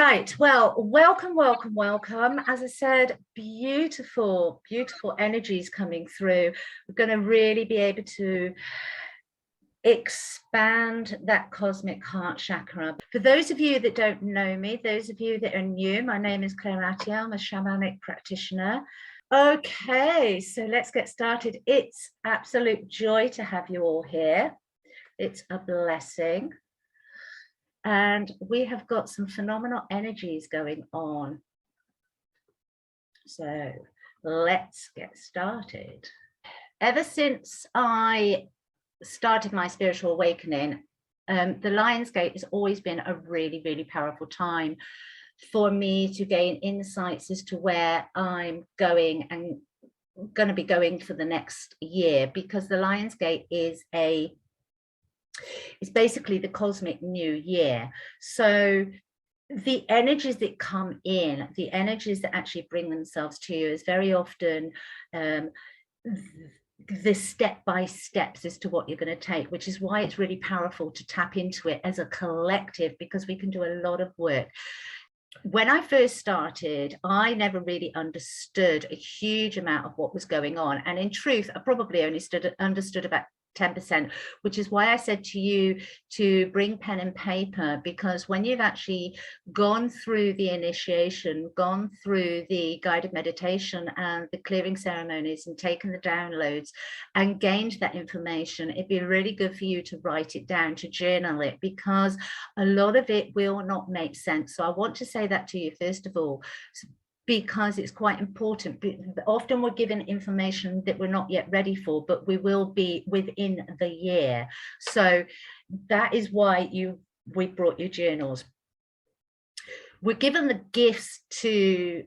Right, well, welcome. As I said, beautiful energies coming through. We're going to really be able to expand that cosmic heart chakra. For those of you that don't know me, those of you that are new, my name is Claire Atyeo. I'm a shamanic practitioner. Okay, so let's get started. It's absolute joy to have you all here. It's a blessing. And we have got some phenomenal energies going on. So let's get started. Ever since I started my spiritual awakening, the Lion's Gate has always been a really powerful time for me to gain insights as to where I'm going and going to be going for the next year, because the Lion's Gate is it's basically the cosmic new year. So the energies that come in, the energies that actually bring themselves to you, is very often the step-by-steps as to what you're going to take, which is why it's really powerful to tap into it as a collective, because we can do a lot of work. When I first started, I never really understood a huge amount of what was going on. And in truth, I probably only understood about 10%, which is why I said to you to bring pen and paper, because when you've actually gone through the initiation, gone through the guided meditation and the clearing ceremonies and taken the downloads and gained that information, it'd be really good for you to write it down, to journal it, because a lot of it will not make sense. So I want to say that to you first of all, because it's quite important. Often we're given information that we're not yet ready for, but we will be within the year. So that is why we brought you journals. We're given the gifts to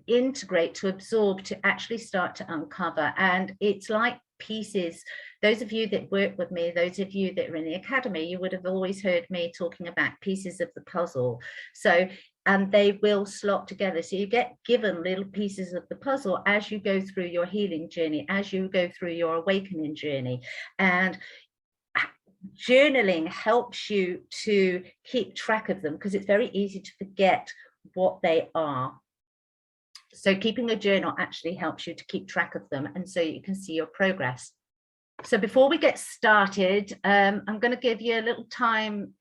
integrate, to absorb, to actually start to uncover. And it's like pieces. Those of you that work with me, those of you that are in the academy, you would have always heard me talking about pieces of the puzzle. So and they will slot together. So you get given little pieces of the puzzle as you go through your healing journey, as you go through your awakening journey. And journaling helps you to keep track of them, because it's very easy to forget what they are. So keeping a journal actually helps you to keep track of them, and so you can see your progress. So before we get started, I'm going to give you a little time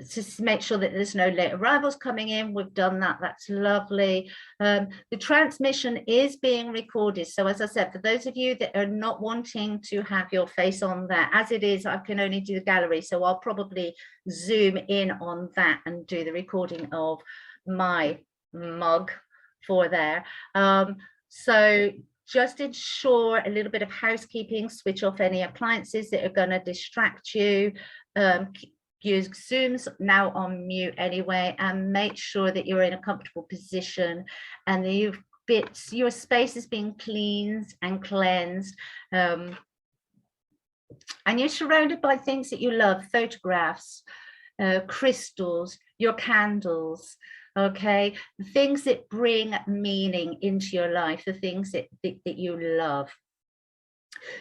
to make sure that there's no late arrivals coming in. We've done that. That's lovely. The transmission is being recorded. So as I said, for those of you that are not wanting to have your face on there, as it is, I can only do the gallery. So I'll probably zoom in on that and do the recording of my mug for there. So just ensure a little bit of housekeeping, switch off any appliances that are going to distract you. Use Zoom's now on mute anyway, and make sure that you're in a comfortable position and that your space is being cleaned and cleansed. And you're surrounded by things that you love, photographs, crystals, your candles, okay, the things that bring meaning into your life, the things that you love.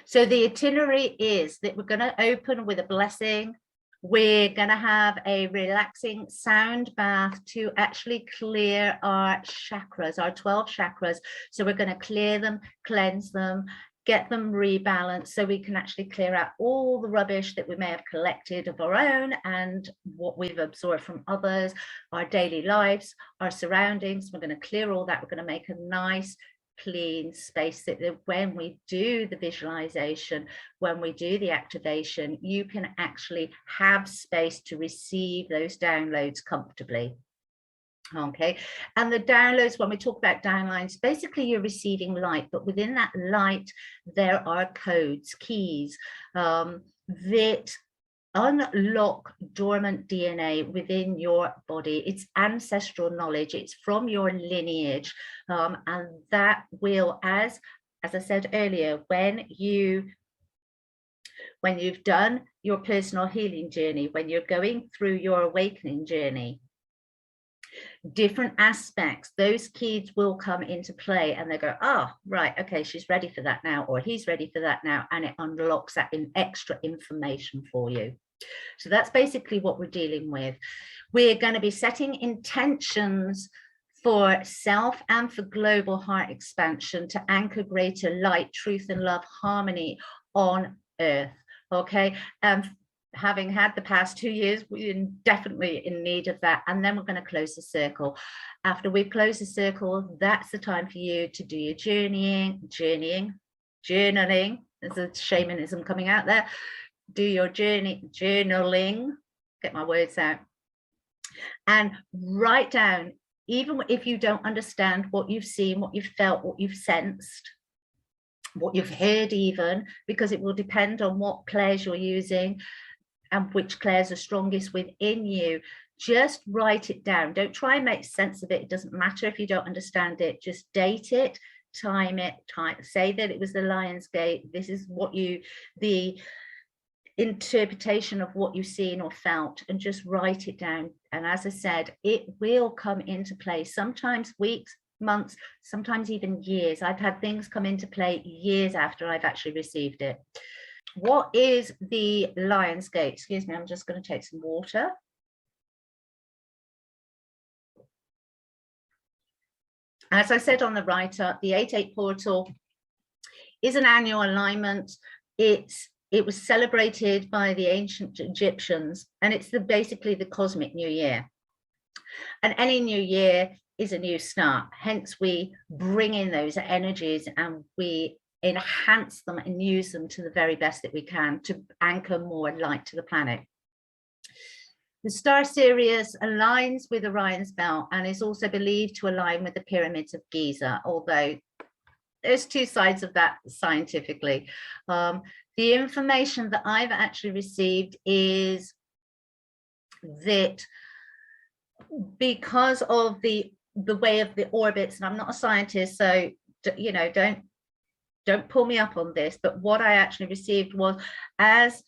So the itinerary is that we're going to open with a blessing. We're going to have a relaxing sound bath to actually clear our chakras, our 12 chakras. So we're going to clear them, cleanse them, get them rebalanced, so we can actually clear out all the rubbish that we may have collected of our own and what we've absorbed from others, our daily lives, our surroundings. We're going to clear all that. We're going to make a nice clean space that when we do the visualization, when we do the activation, you can actually have space to receive those downloads comfortably. Okay, and the downloads, when we talk about downloads, basically you're receiving light, but within that light there are codes, keys that unlock dormant DNA within your body. It's ancestral knowledge, it's from your lineage, and that will, as I said earlier, when you've done your personal healing journey, when you're going through your awakening journey, different aspects, those keys will come into play, and they go, oh right, okay, she's ready for that now, or he's ready for that now, and it unlocks that in extra information for you. So that's basically what we're dealing with. We're going to be setting intentions for self and for global heart expansion to anchor greater light, truth, and love, harmony on earth. Okay. Having had the past 2 years, we're definitely in need of that. And then we're going to close the circle. After we've closed the circle, that's the time for you to do your journaling. There's a shamanism coming out there. Do your journaling, get my words out, and write down, even if you don't understand what you've seen, what you've felt, what you've sensed, what you've heard even, because it will depend on what clairs you're using and which clairs are strongest within you. Just write it down. Don't try and make sense of it. It doesn't matter if you don't understand it. Just date it, time it, say that it was the Lion's Gate. This is what the interpretation of what you've seen or felt, and just write it down. And as I said, it will come into play, sometimes weeks, months, sometimes even years. I've had things come into play years after I've actually received it. What is the Lion's Gate? Excuse me, I'm just going to take some water. As I said on the write-up, the 8-8 portal is an annual alignment. It was celebrated by the ancient Egyptians, and it's basically the cosmic new year. And any new year is a new start. Hence, we bring in those energies and we enhance them and use them to the very best that we can to anchor more light to the planet. The star Sirius aligns with Orion's belt and is also believed to align with the pyramids of Giza, although there's two sides of that scientifically. The information that I've actually received is that because of the way of the orbits, and I'm not a scientist, so you know, don't pull me up on this, but what I actually received was, as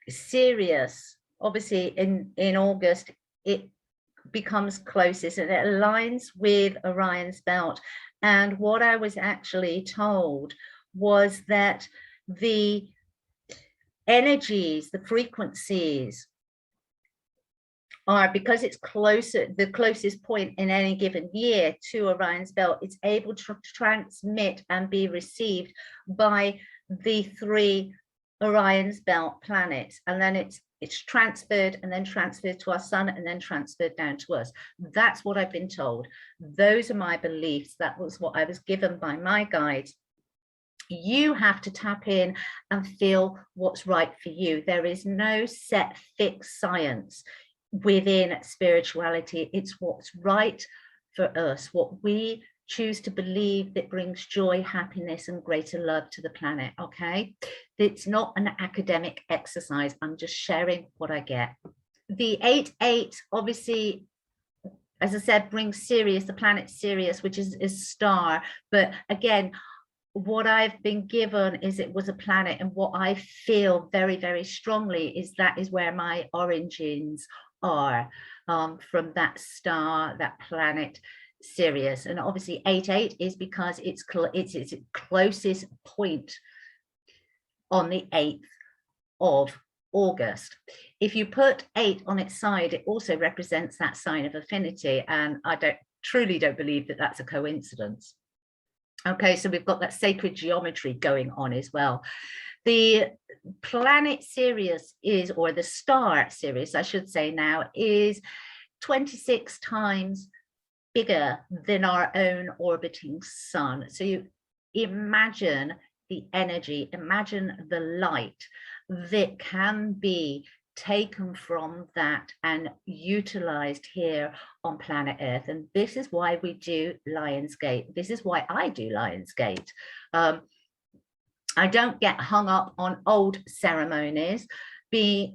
Sirius, obviously in August, it becomes closest and it aligns with Orion's belt. And what I was actually told was that the energies, the frequencies are, because it's closer, the closest point in any given year to Orion's belt, it's able to transmit and be received by the 3 Orion's belt planets, and then it's transferred and then transferred to our sun and then transferred down to us. That's what I've been told. Those are my beliefs. That was what I was given by my guides. You have to tap in and feel what's right for you. There is no set fixed science within spirituality. It's what's right for us, what we choose to believe that brings joy, happiness, and greater love to the planet. Okay, it's not an academic exercise. I'm just sharing what I get. The 8-8 obviously, as I said, brings Sirius, the planet Sirius, which is a star. But again, what I've been given is it was a planet, and what I feel very, very strongly is that is where my origins are, from that star, that planet Sirius. And obviously 8-8 is because it's its closest point on the 8th of August. If you put 8 on its side, it also represents that sign of affinity, and I truly don't believe that that's a coincidence. Okay, so we've got that sacred geometry going on as well. The planet Sirius is, or the star Sirius, I should say now, is 26 times bigger than our own orbiting sun. So you imagine the energy, imagine the light that can be taken from that and utilized here on planet Earth. And this is why we do Lion's Gate. This is why I do Lion's Gate. I don't get hung up on old ceremonies. Do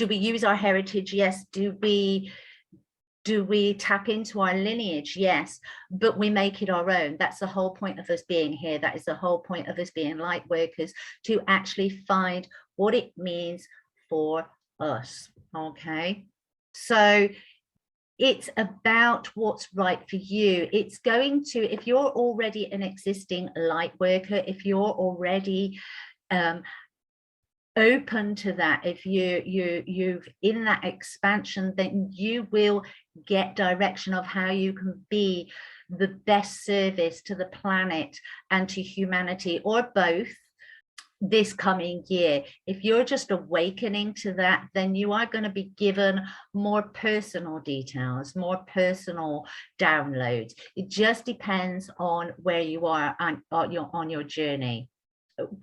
we use our heritage? Yes. Do we tap into our lineage? Yes, but we make it our own. That's the whole point of us being here. That is the whole point of us being light workers, to actually find what it means for us. Okay, so it's about what's right for you. It's going to, if you're already an existing light worker, if you're already open to that, if you've in that expansion, then you will get direction of how you can be the best service to the planet and to humanity, or both, this coming year. If you're just awakening to that, then you are going to be given more personal details, more personal downloads. It just depends on where you are on your journey.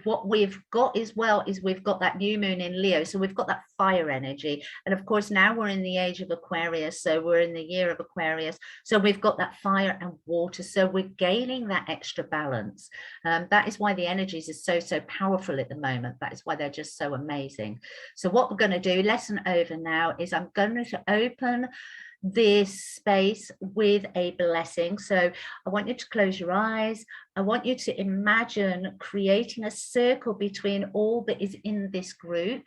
What we've got as well is we've got that new moon in Leo, so we've got that fire energy, and of course now we're in the age of Aquarius, so we're in the year of Aquarius, so we've got that fire and water, so we're gaining that extra balance. That is why the energies are so powerful at the moment. That is why they're just so amazing. So what we're going to do, lesson over now, is I'm going to open this space with a blessing. So I want you to close your eyes. I want you to imagine creating a circle between all that is in this group.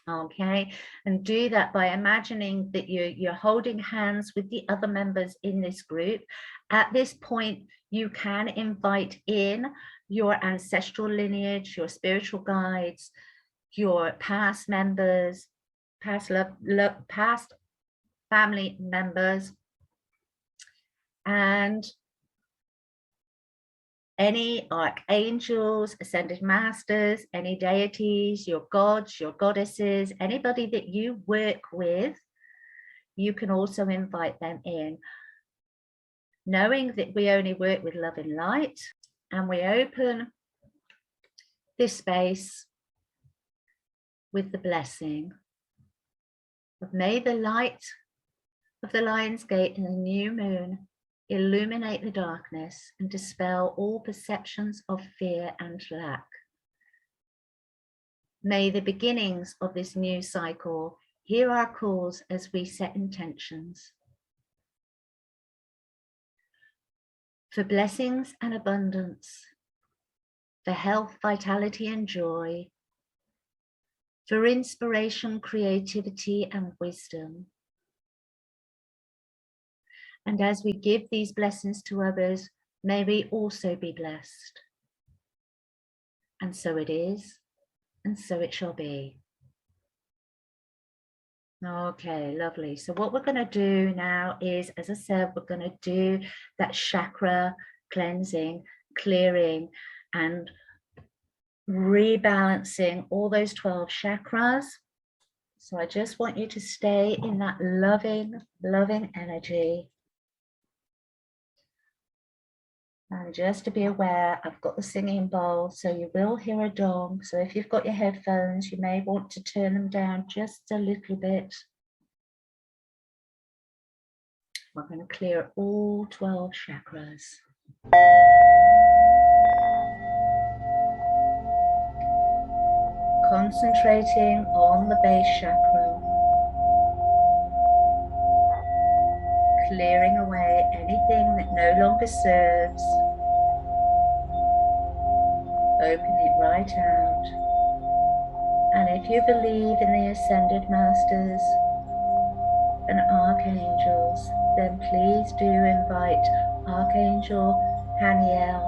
Okay, and do that by imagining that you're holding hands with the other members in this group. At this point, you can invite in your ancestral lineage, your spiritual guides, your past members, past family members, and any archangels, ascended masters, any deities, your gods, your goddesses, anybody that you work with, you can also invite them in. Knowing that we only work with love and light, and we open this space with the blessing of, may the light of the Lion's Gate and the new moon illuminate the darkness and dispel all perceptions of fear and lack. May the beginnings of this new cycle hear our calls as we set intentions for blessings and abundance, for health, vitality and joy, for inspiration, creativity and wisdom. And as we give these blessings to others, may we also be blessed. And so it is, and so it shall be. Okay, lovely. So what we're going to do now is, as I said, we're going to do that chakra cleansing, clearing, and rebalancing all those 12 chakras. So I just want you to stay in that loving energy. And just to be aware, I've got the singing bowl, so you will hear a dong. So if you've got your headphones, you may want to turn them down just a little bit. We're going to clear all 12 chakras. Concentrating on the base chakra. Clearing away anything that no longer serves. Open it right out. And if you believe in the ascended masters and archangels, then please do invite Archangel Haniel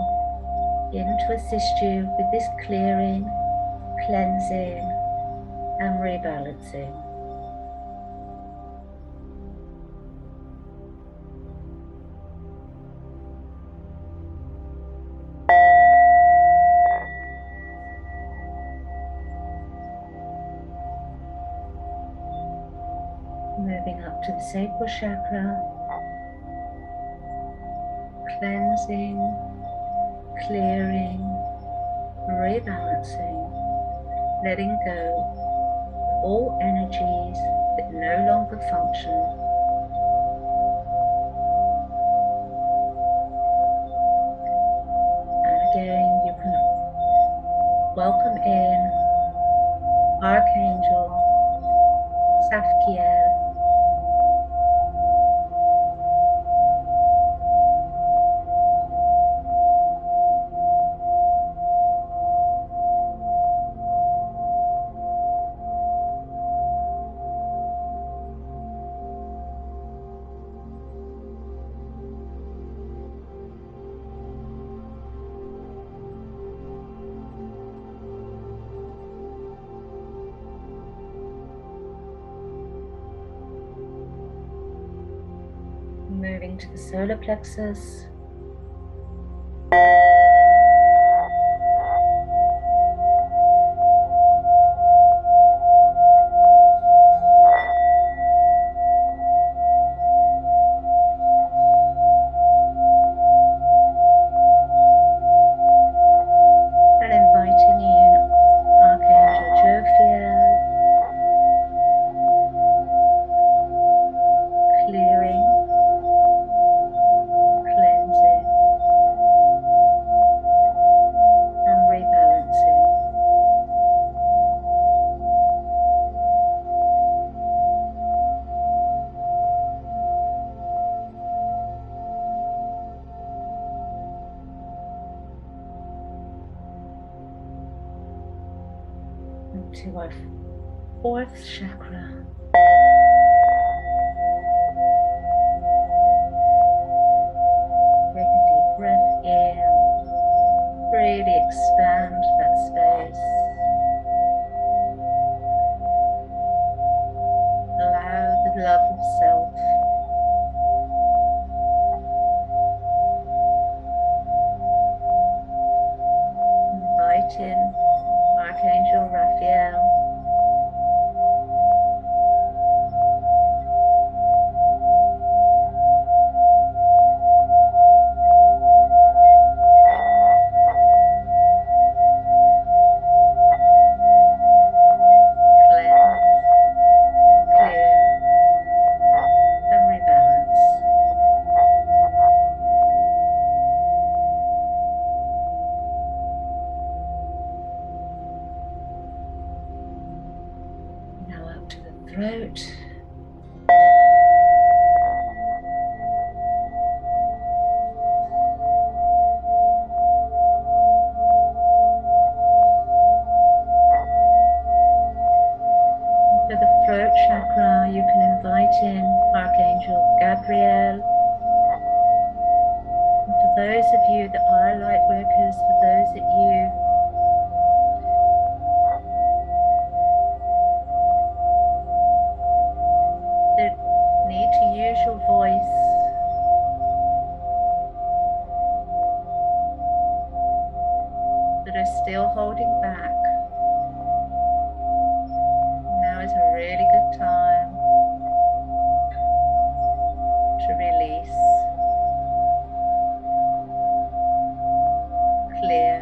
in to assist you with this clearing, cleansing and rebalancing. Moving up to the sacral chakra, cleansing, clearing, rebalancing, letting go of all energies that no longer function. And again, you can welcome in Archangel Safkiel. into the solar plexus. And inviting in Archangel Jophiel, clearing, cleansing, and rebalancing. To our fourth chakra. Take a deep breath in. Really expand that space. Allow the love of self invite in Archangel Raphael, cleanse, clear, and rebalance. Now up to the throat. For the throat chakra, you can invite in Archangel Gabriel. And for those of you that are light workers, for those that you that need to use your voice, that are still holding back, now is a really good time to release, clear,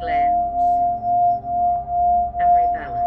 cleanse, and rebalance.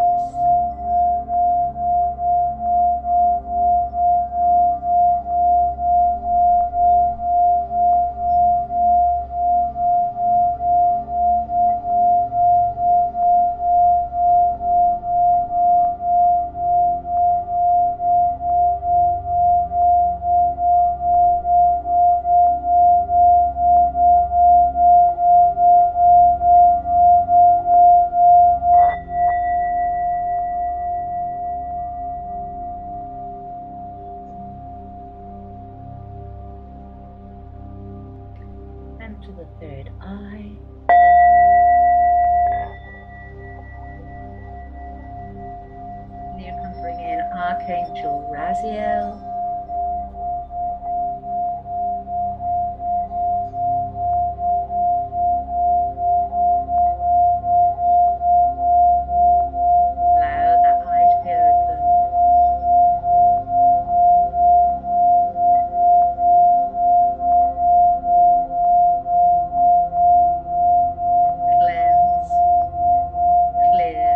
And to the third eye. And you can bring in Archangel Raziel. Allow that eye to be open. Cleanse, clear,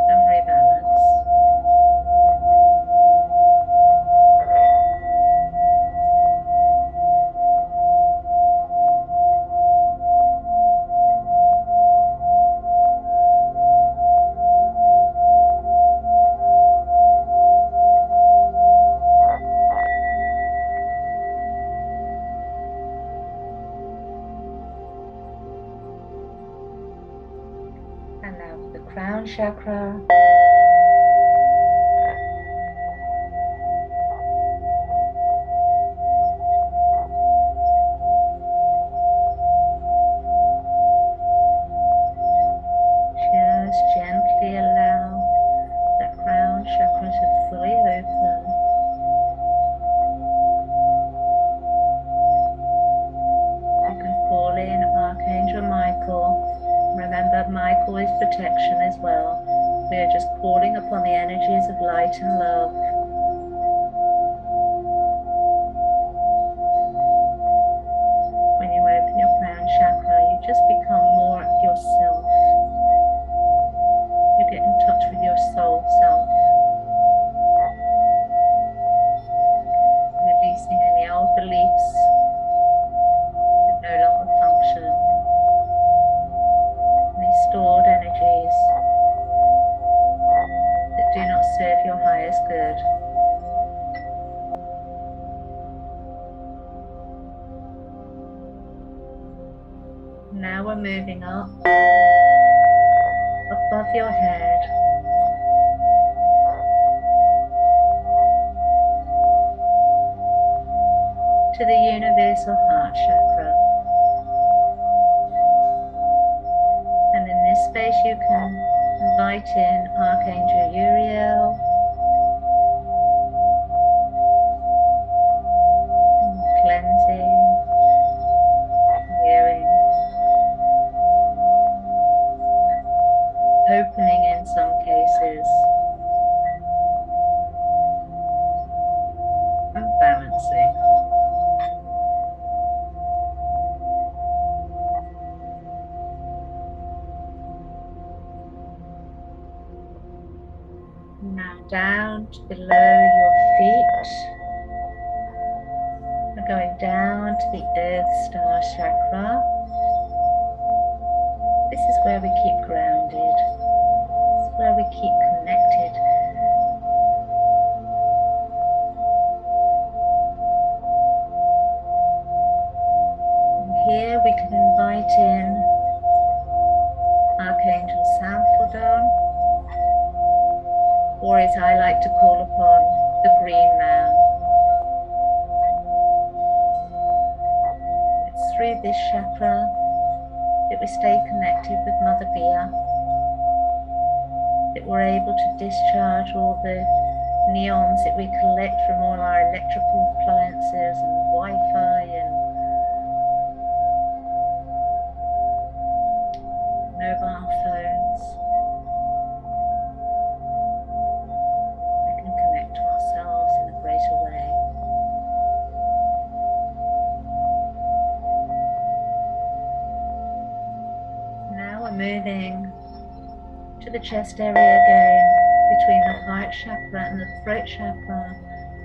and rebalance. And now for the crown chakra. Just gently allow that crown chakra to fully open. protection as well. We are just calling upon the energies of light and love. When you open your crown chakra, you just become more yourself. You get in touch with your soul self, releasing any old beliefs that no longer function, any stored energies that do not serve your highest good. Now we're moving up above your head, to the universal heart chakra. And in this space you can invite in Archangel Uriel, cleansing, clearing, opening in some cases, and balancing. Now down to below your feet. We're going down to the Earth Star chakra. This is where we keep grounded. This is where we keep connected. And here we can invite in Archangel Sanfodon, or as I like to call upon, the Green Man. It's through this chakra that we stay connected with Mother Via, that we're able to discharge all the neons that we collect from all our electrical appliances and Wi-Fi and mobile phones. We can connect to ourselves in a greater way. Now we're moving to the chest area again. Between the heart chakra and the throat chakra,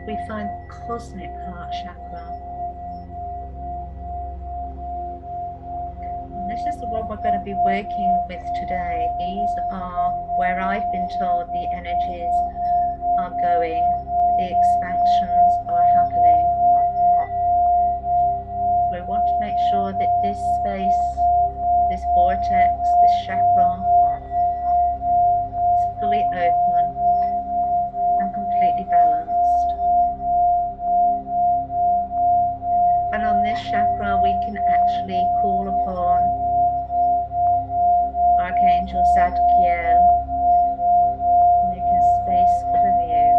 we find cosmic heart chakra. And this is the one we're going to be working with today. These are where I've been told the energies are going, the expansions are happening. We want to make sure that this space, this vortex, this chakra is fully open and completely balanced. And on this chakra we can actually call upon Archangel Zadkiel, making space for the new.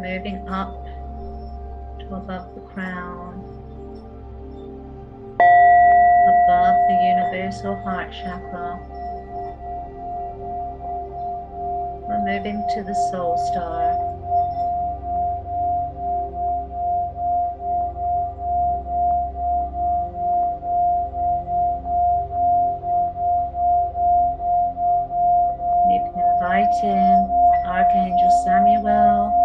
Moving up to above the crown, above the universal heart chakra. We're moving to the soul star. You can invite in Archangel Samuel,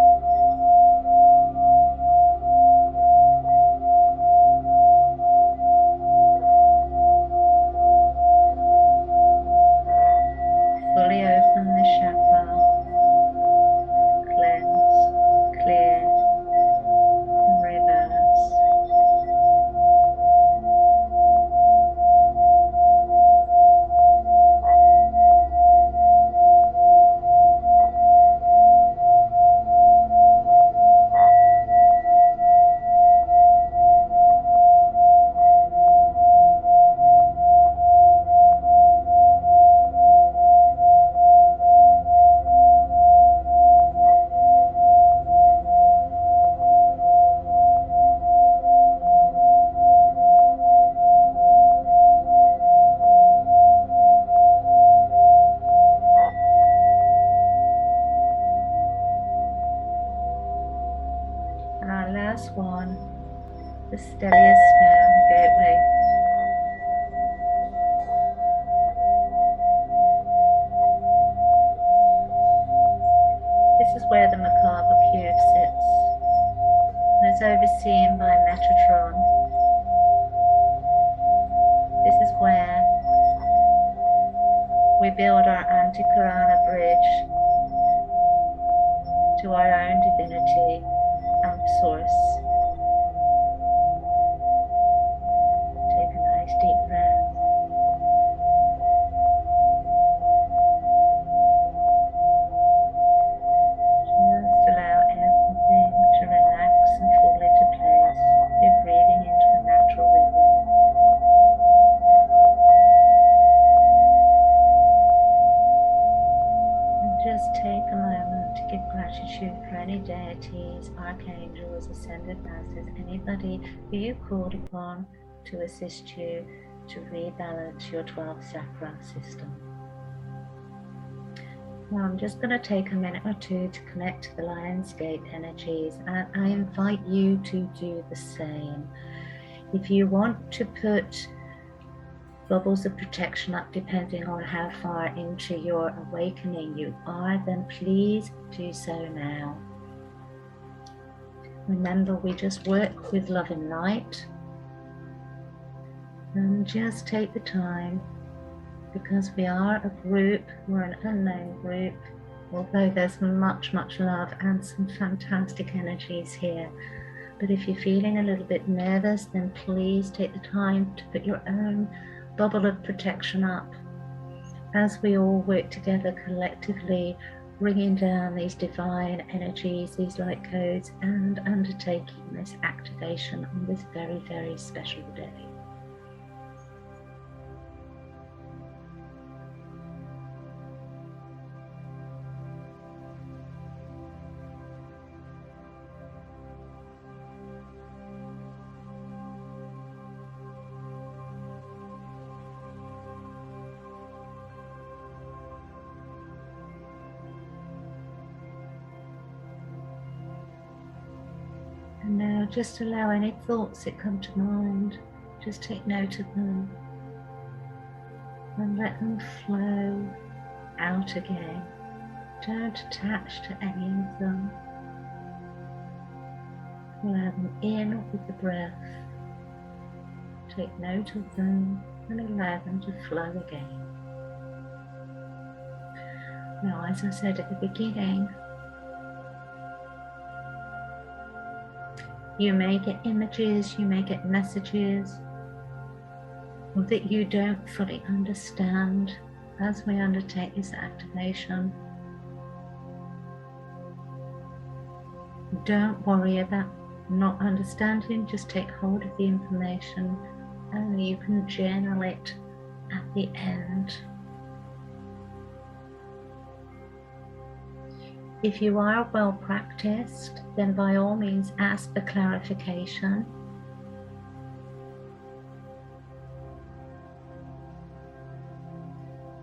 fully open the chakra, cleanse, clear, and reverse. we build our anti-Karana bridge to our own divinity and source. Take a nice deep breath. Just allow everything to relax and fall into place. You're breathing into a natural rhythm. And just take a moment to give gratitude for any deities, archangels, ascended masters, anybody who you called upon to assist you to rebalance your 12th chakra system. Now I'm just going to take a minute or two to connect to the Lionsgate energies, and I invite you to do the same. If you want to put bubbles of protection up, depending on how far into your awakening you are, then please do so now. Remember, we just work with love and light, and just take the time, because we are a group, we're an unknown group, although there's much love and some fantastic energies here. But if you're feeling a little bit nervous, then please take the time to put your own bubble of protection up as we all work together collectively, bringing down these divine energies, these light codes, and undertaking this activation on this very, very special day. And now just allow any thoughts that come to mind, just take note of them and let them flow out again. Don't attach to any of them. Allow them in with the breath. Take note of them and allow them to flow again. Now, as I said at the beginning, you may get images, you may get messages that you don't fully understand as we undertake this activation. Don't worry about not understanding, just take hold of the information and you can journal it at the end. If you are well practiced, then by all means ask for clarification.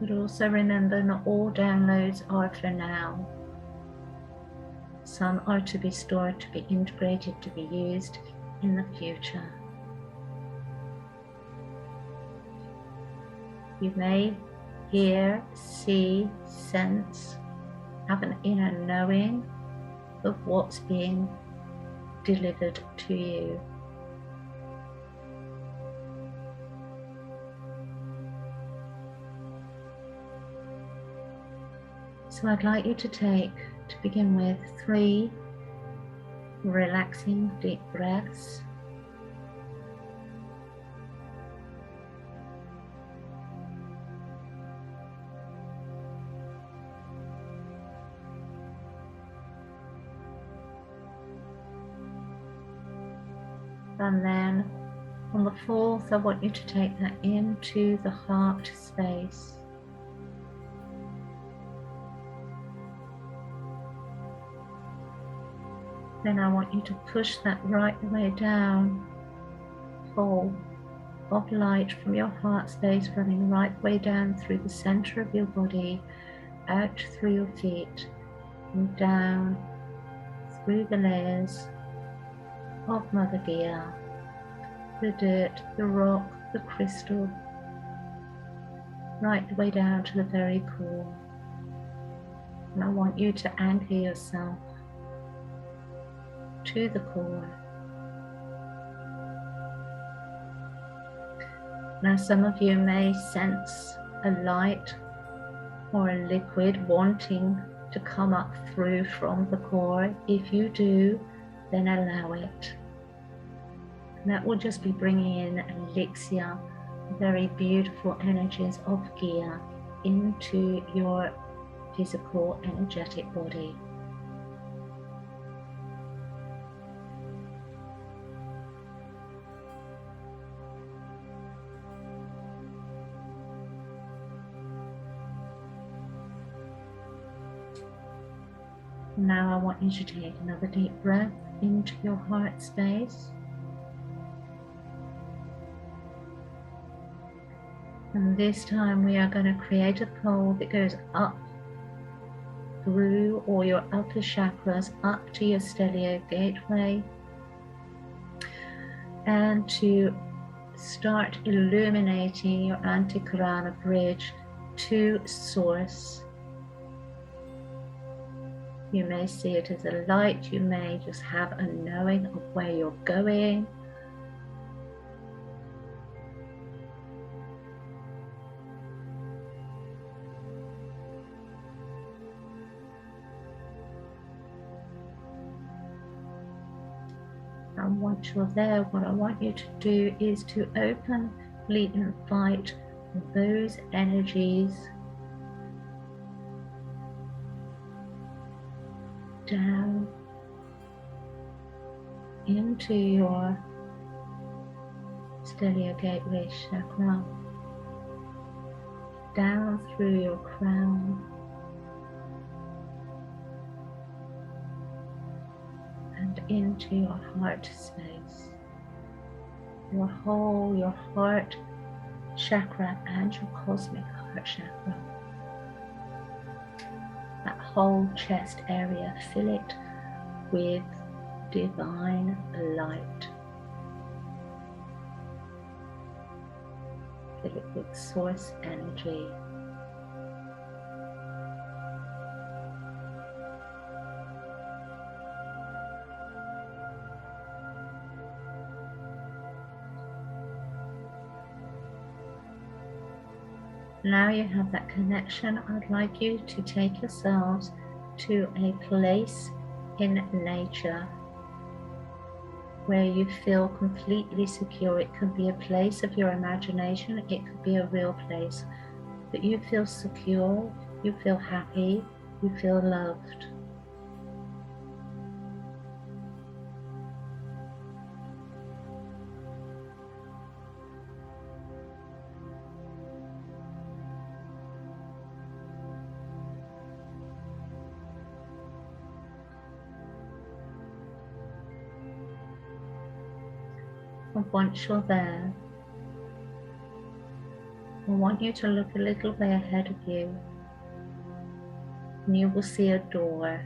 But also remember, not all downloads are for now. Some are to be stored, to be integrated, to be used in the future. You may hear, see, sense, have an inner knowing of what's being delivered to you. So I'd like you to take, to begin with, 3 relaxing deep breaths. And then on the 4th, I want you to take that into the heart space. Then I want you to push that right the way down, full of light from your heart space, running right the way down through the center of your body, out through your feet, and down through the layers of Mother Gaia, the dirt, the rock, the crystal, right the way down to the very core. And I want you to anchor yourself to the core. Now some of you may sense a light or liquid wanting to come up through from the core. If you do, then allow it. And that will just be bringing in elixir, very beautiful energies of Gia into your physical, energetic body. Now I want you to take another deep breath into your heart space. And this time we are going to create a pole that goes up through all your upper chakras, up to your stellar gateway, and to start illuminating your antikarana bridge to source. You may see it as a light, you may just have a knowing of where you're going. And once you're there, what I want you to do is to openly invite those energies down into your stellar gateway chakra, down through your crown, and into your heart space, your heart chakra and your cosmic heart chakra. That whole chest area, fill it with divine light. Fill it with source energy. Now you have that connection, I'd like you to take yourselves to a place in nature where you feel completely secure. It could be a place of your imagination, it could be a real place, but you feel secure, you feel happy, you feel loved. And once you're there, I want you to look a little way ahead of you, and you will see a door.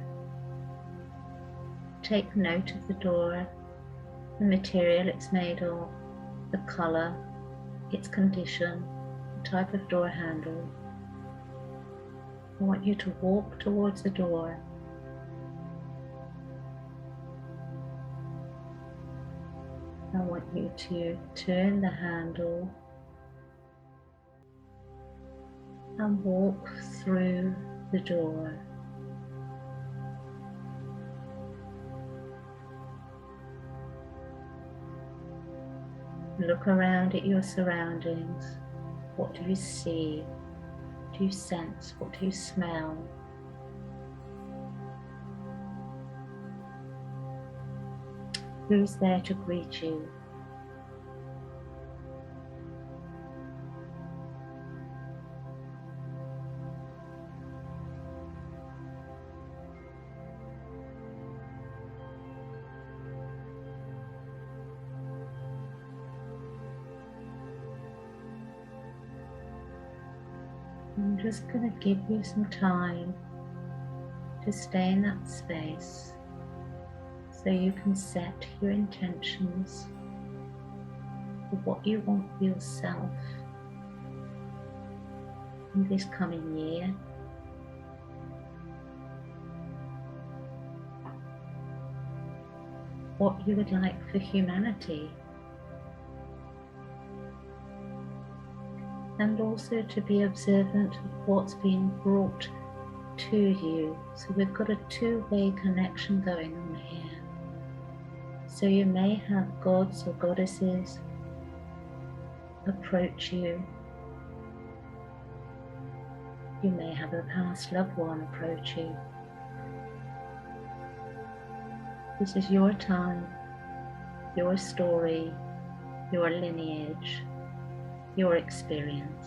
Take note of the door, the material it's made of, the colour, its condition, the type of door handle. I want you to walk towards the door. I want you to turn the handle and walk through the door. Look around at your surroundings. What do you see? What do you sense? What do you smell? Who's there to greet you? I'm just going to give you some time to stay in that space so you can set your intentions for what you want for yourself in this coming year. What you would like for humanity. and also to be observant of what's being brought to you. So we've got a two-way connection going on here. So you may have gods or goddesses approach you. You may have a past loved one approach you. This is your time, your story, your lineage, your experience.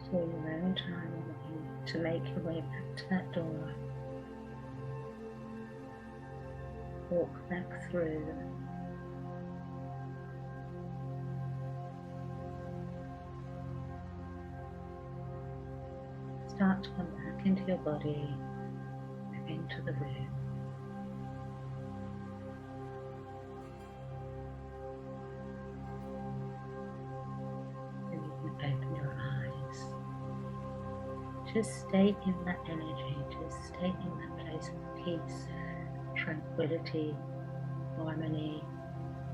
For your own time, I want you to make your way back to that door. Walk back through. Start to come back into your body, back into the room. And you can open your eyes. Just stay in that energy, just stay in that place of peace, tranquility, harmony,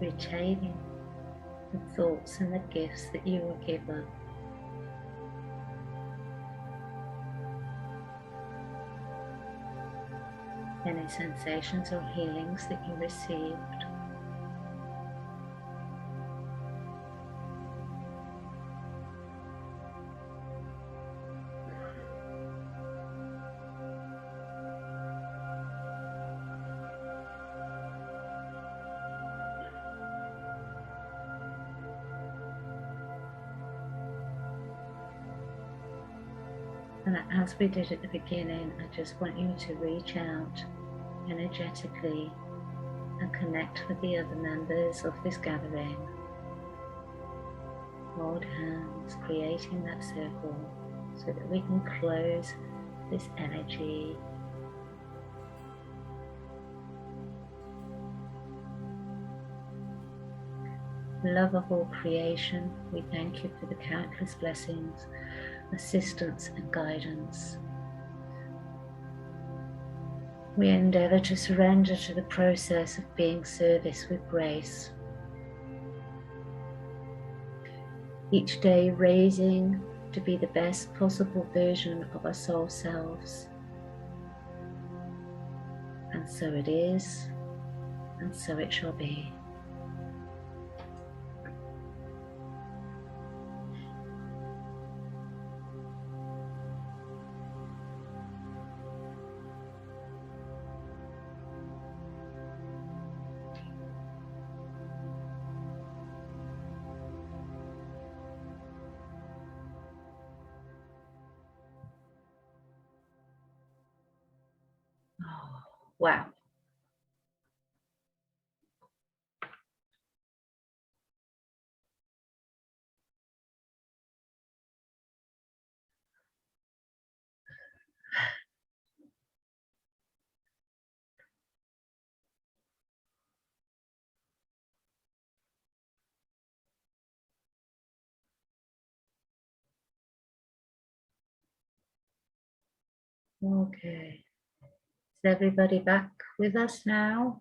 retaining the thoughts and the gifts that you were given. Any sensations or healings that you received. And as we did at the beginning, I just want you to reach out energetically and connect with the other members of this gathering. Hold hands, creating that circle so that we can close this energy. Love of all creation, we thank you for the countless blessings, assistance and guidance. We endeavour to surrender to the process of being service with grace. Each day raising to be the best possible version of our soul selves. And so it is, and so it shall be. Oh, wow. Okay. Is everybody back with us now?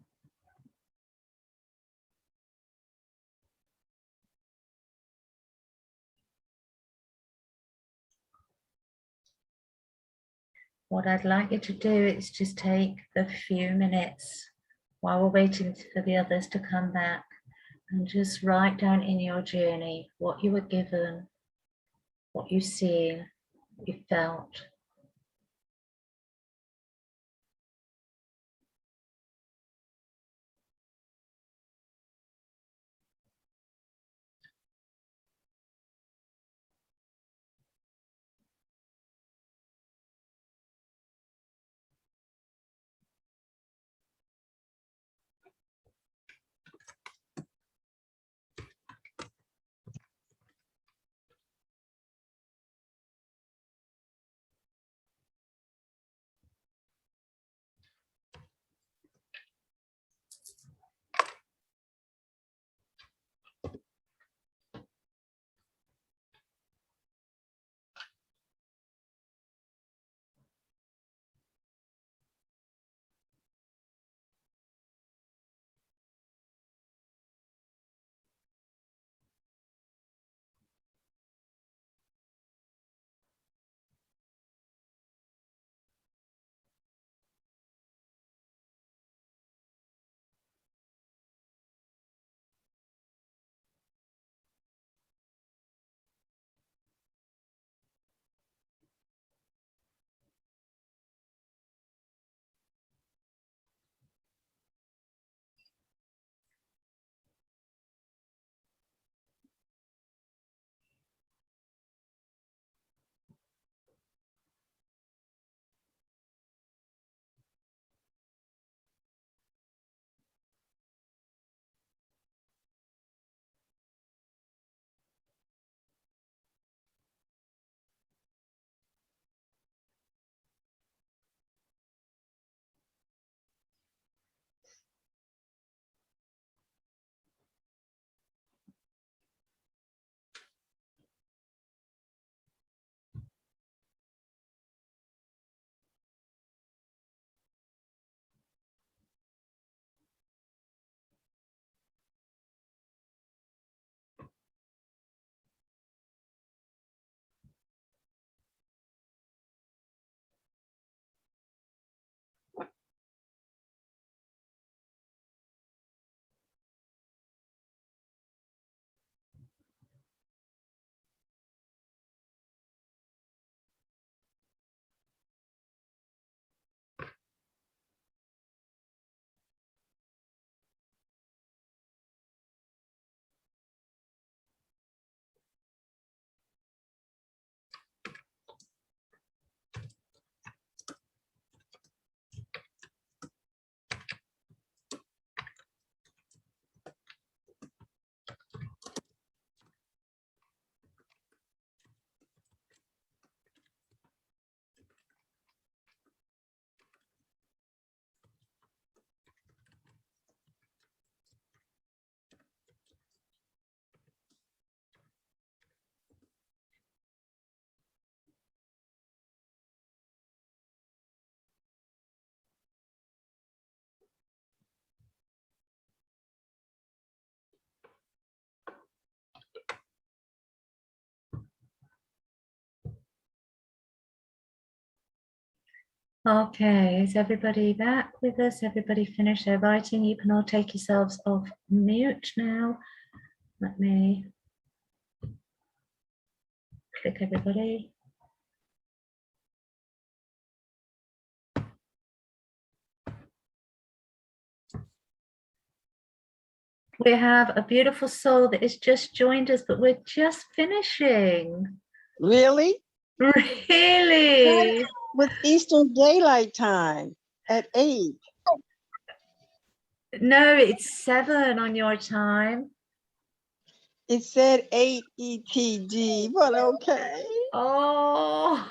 What I'd like you to do is just take a few minutes while we're waiting for the others to come back and just write down in your journey what you were given, what you seen, what you felt. Okay, is everybody back with us? Everybody finished their writing? You can all take yourselves off mute now. Let me click everybody. We have a beautiful soul that has just joined us, but we're just finishing. Really? Really? With Eastern Daylight Time at 8. No, it's 7 on your time. It said 8 ETG, but okay. Oh,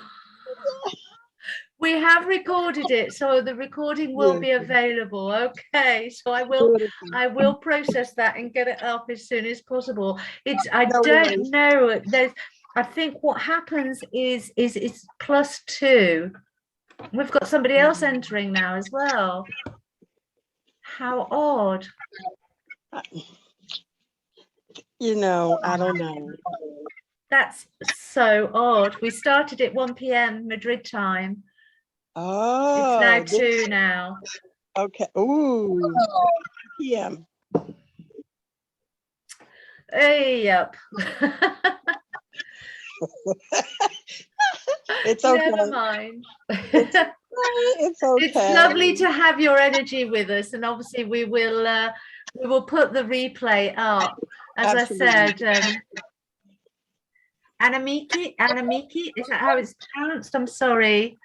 we have recorded it, so the recording will be available. Okay, so I will process that and get it up as soon as possible. I don't know. I think what happens is it's +2. We've got somebody else entering now as well. How odd. You know, I don't know. That's so odd. We started at 1 p.m. Madrid time. Oh. It's now 2 now. Okay. Ooh. PM. Hey, yep. It's okay. Never mind. It's okay. It's lovely to have your energy with us, and obviously we will put the replay up. As Absolutely. I said, Anamiki, is that how it's pronounced? I'm sorry.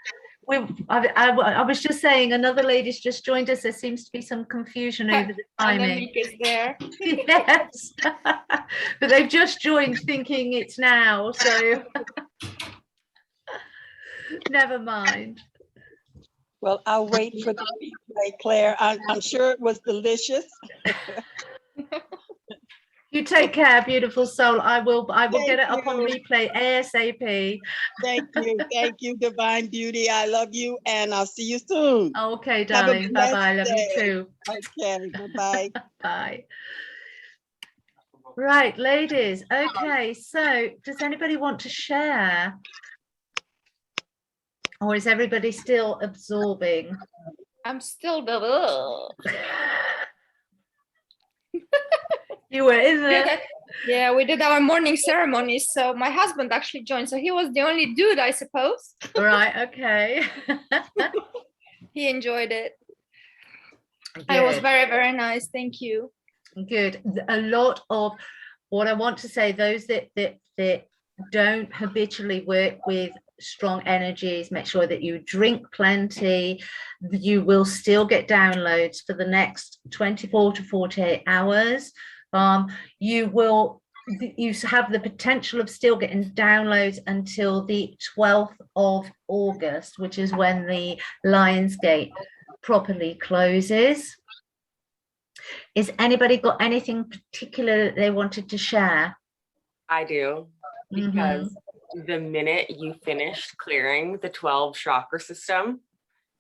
I was just saying, another lady's just joined us. There seems to be some confusion over the timing. Anamiki is there. Yes, but they've just joined thinking it's now, so never mind. Well, I'll wait for the replay, Claire. I'm sure it was delicious. You take care, beautiful soul. I will get it up on replay ASAP. Thank you, divine beauty. I love you, and I'll see you soon. Okay, darling. Bye-bye. Love you too. Okay, bye-bye. Bye. Right, ladies. Okay, so does anybody want to share? Or is everybody still absorbing? I'm still You were in there. Yeah, we did our morning ceremonies, so my husband actually joined, so he was the only dude, I suppose. Right, okay. He enjoyed it. Good. It was very, very nice. Thank you. Good. A lot of what I want to say, those that don't habitually work with strong energies, make sure that you drink plenty. You will still get downloads for the next 24 to 48 hours. You have the potential of still getting downloads until the 12th of August, which is when the Lionsgate properly closes. Is anybody got anything particular that they wanted to share? I do, because the minute you finished clearing the 12 chakra system,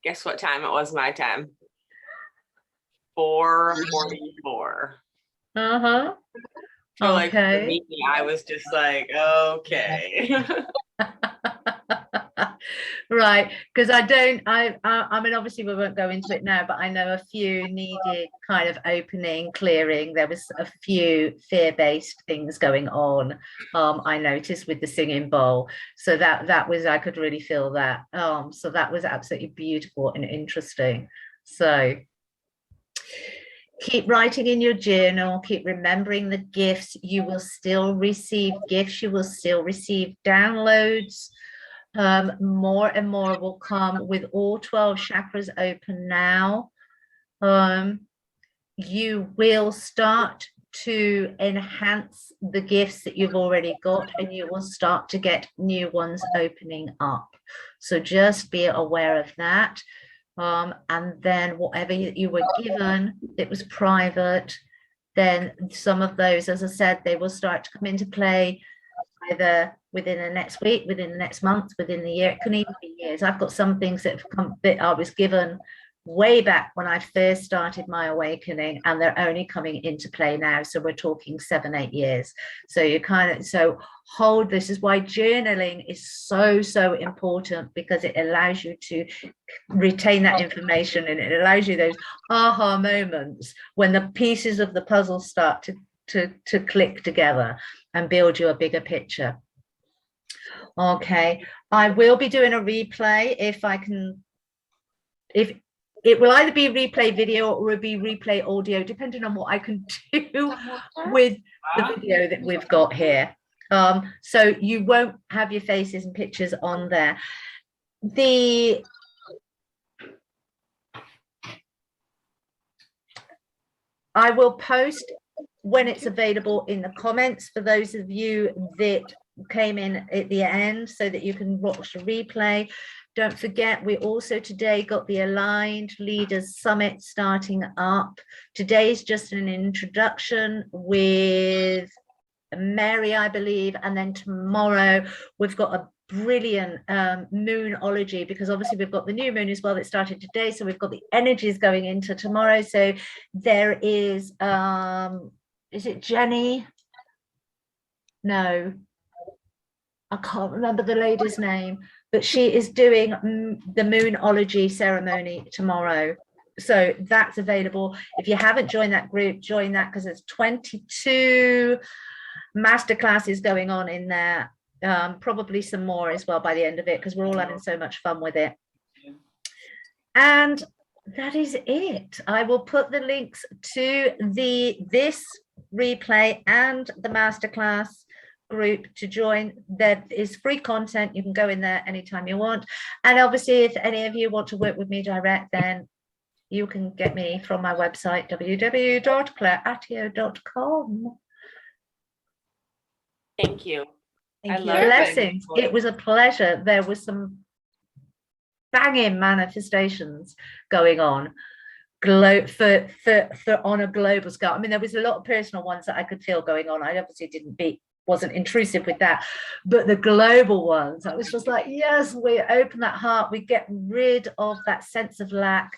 guess what time it was my time? 4:44. So like for me, I was just like, okay. Right, because I mean, obviously we won't go into it now, but I know a few needed kind of opening, clearing. There was a few fear-based things going on. I noticed with the singing bowl, so that was, I could really feel that. So that was absolutely beautiful and interesting. So keep writing in your journal, keep remembering the gifts. You will still receive gifts, you will still receive downloads. More and more will come with all 12 chakras open now. You will start to enhance the gifts that you've already got, and you will start to get new ones opening up. So just be aware of that. And then whatever you were given, it was private, then some of those, as I said, they will start to come into play either within the next week, within the next month, within the year. It can even be years. I've got some things that have come that I was given way back when I first started my awakening, and they're only coming into play now. So we're talking 7-8 years. So you so hold, this is why journaling is so important, because it allows you to retain that information, and it allows you those aha moments when the pieces of the puzzle start to click together and build you a bigger picture. Okay, I will be doing a replay if I can. If it will either be replay video or it will be replay audio, depending on what I can do with the video that we've got here. So you won't have your faces and pictures on there. I will post when it's available in the comments for those of you that came in at the end, so that you can watch the replay. Don't forget, we also today got the Aligned Leaders Summit starting up. Today's just an introduction with Mary, I believe, and then tomorrow we've got a brilliant moonology, because obviously we've got the new moon as well that started today, so we've got the energies going into tomorrow. So there is it Jenny? No, I can't remember the lady's name, but she is doing the moonology ceremony tomorrow. So that's available. If you haven't joined that group, join that, because there's 22 masterclasses going on in there. Probably some more as well by the end of it, because we're all having so much fun with it. And that is it. I will put the links to this replay and the masterclass group to join. There is free content. You can go in there anytime you want. And obviously, if any of you want to work with me direct, then you can get me from my website, www.claireatyeo.com. Thank you. Thank you. love it. Blessings. It was a pleasure. There was some banging manifestations going on on a global scale. I mean, there was a lot of personal ones that I could feel going on. I obviously wasn't intrusive with that, but the global ones, I was just like, yes, we open that heart, we get rid of that sense of lack.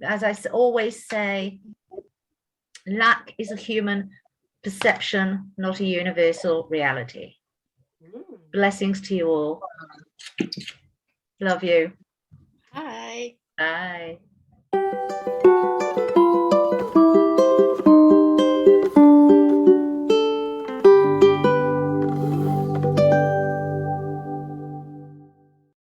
As I always say, lack is a human perception, not a universal reality. Blessings to you all. Love you. Hi. Bye.